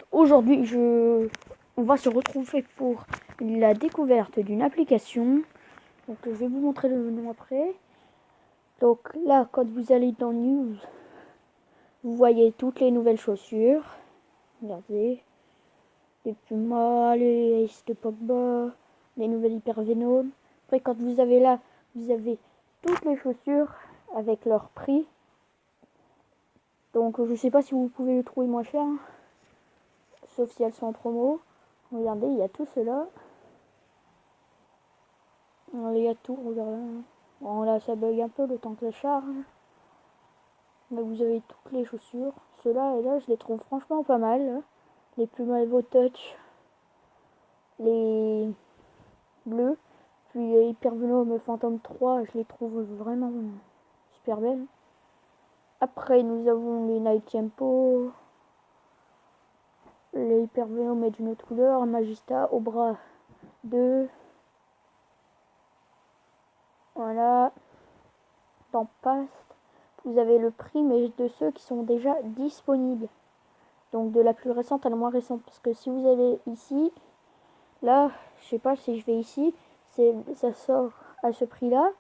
monde. Aujourd'hui, on va se retrouver pour la découverte d'une application. Donc, je vais vous montrer le nom après. Donc là, quand vous allez dans News, vous voyez toutes les nouvelles chaussures. Regardez. Les Puma, les Ace de Pogba, les nouvelles Hyper Venom. Après, quand vous avez là, vous avez toutes les chaussures avec leur prix. Donc, je sais pas si vous pouvez le trouver moins cher. Sauf si elles sont en promo. Regardez, il y a tout cela. Il y a tout, regardez. Bon, là, ça bug un peu le temps que ça charge. Là, vous avez toutes les chaussures. Ceux-là, et là, je les trouve franchement pas mal. Là. Les Puma Evo Touch. Les bleus. Puis les Hyper Venom Phantom 3, je les trouve vraiment super belles. Après, nous avons les Night Tempo. Les Hyper Venom et d'une autre couleur. Magista, Obra 2. Voilà. Dans Past, vous avez le prix, mais de ceux qui sont déjà disponibles. Donc de la plus récente à la moins récente. Parce que si vous allez ici, là, je sais pas si je vais ici, ça sort à ce prix-là,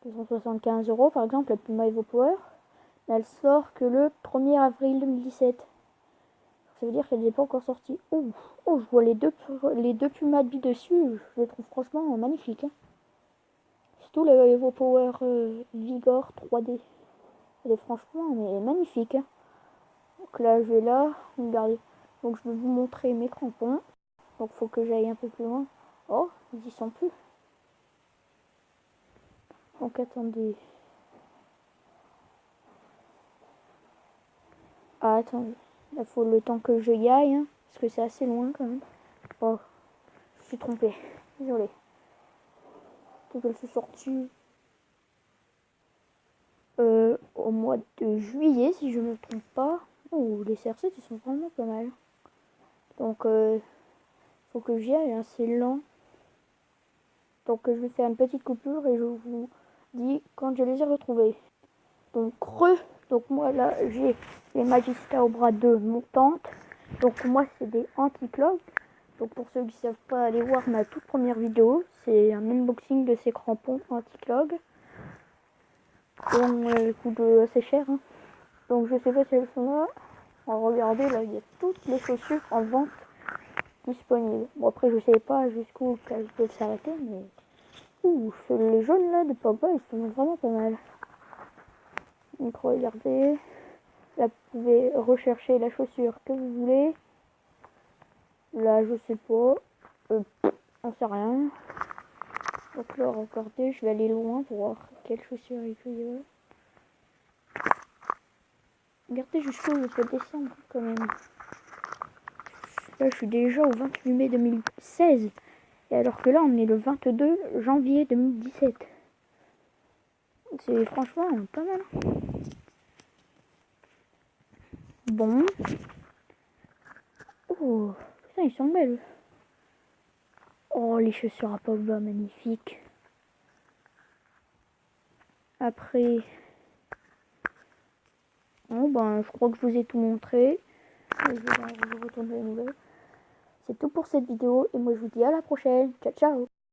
275 € par exemple, la Puma Evo Power. Elle sort que le 1er avril 2017. Ça veut dire qu'elle n'est pas encore sortie. Oh, je vois les deux Puma de dessus. Je les trouve franchement magnifiques. Hein. Surtout le Evo Power Vigor 3D. Elle est franchement magnifique. Hein. Donc là, je vais là. Regardez. Donc je vais vous montrer mes crampons. Donc faut que j'aille un peu plus loin. Oh, ils y sont plus. Donc attendez. Ah, attendez. Là, faut le temps que je y aille. Hein, parce que c'est assez loin quand même. Oh, je suis trompée. Désolée. Donc elle se sortie au mois de juillet, si je ne me trompe pas. Oh, les CR7, ils sont vraiment pas mal. Donc, faut que j'y aille. Hein, c'est lent. Donc je vais faire une petite coupure et je vous dis quand je les ai retrouvés. Donc donc moi là j'ai les Magista au bras 2 montantes. Donc moi c'est des anti-clog. Donc pour ceux qui ne savent pas, aller voir ma toute première vidéo. C'est un unboxing de ces crampons anti-clog. Donc ils coûtent assez cher. Hein. Donc je sais pas si elles sont là. Regardez là, il y a toutes les chaussures en vente disponibles. Bon après je sais pas jusqu'où elles peuvent s'arrêter, mais les jaunes là de Pogba, ils sont vraiment pas mal. Donc regardez, là vous pouvez rechercher la chaussure que vous voulez. Là je sais pas, on sait rien. Donc là regardez, je vais aller loin pour voir quelle chaussure il peut y avoir. Regardez jusqu'où je peux descendre quand même. Là je suis déjà au 28 mai 2016. Et alors que là on est le 22 janvier 2017. C'est franchement pas mal. Bon. Oh, putain, ils sont belles. Oh, les chaussures à Pogba, magnifiques. Après, bon, ben, je crois que je vous ai tout montré. Je vais retourner les nouvelles. C'est tout pour cette vidéo et moi je vous dis à la prochaine. Ciao, ciao.